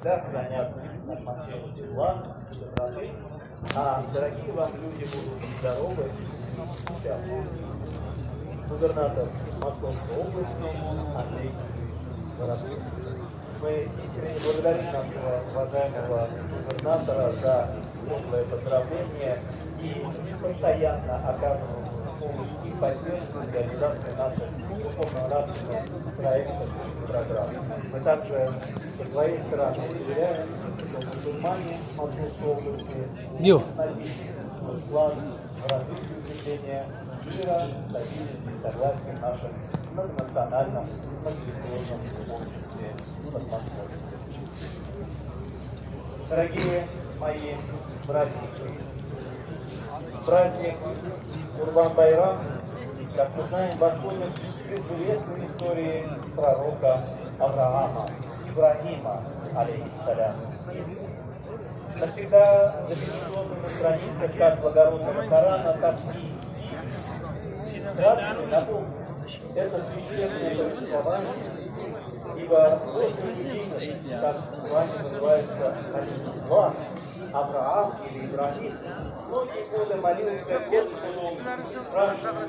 всегда хранят атмосферу тепла, доброты, а дорогие вам люди будут здоровы и счастливы. Губернатор Московской области Андрей Воробьев. Мы искренне благодарим нашего уважаемого губернатора за теплое поздравление и постоянно оказываемую помощь и поддержку для реализации наших духовно-нравственных проектов и программ. Мы также со своей стороны уверяем, что мусульмане Московской области вносить свой вклад в развитие укрепления мира, стабильности и согласия в нашем многонациональном, многокультурном обществе Подмосковья. Дорогие мои братья, праздник Курбан-Байрам, как мы знаем, восходит к известной истории пророка Авраама, Ибрагима, алейхиссалям. Навсегда запечатлены на страницах как благородного Корана, так и краткий напомню, это священное повествование, ибо после людей, как с вами называется Алисулла, Авраам или Ибрагим, многие годы молился Господу, спрашивая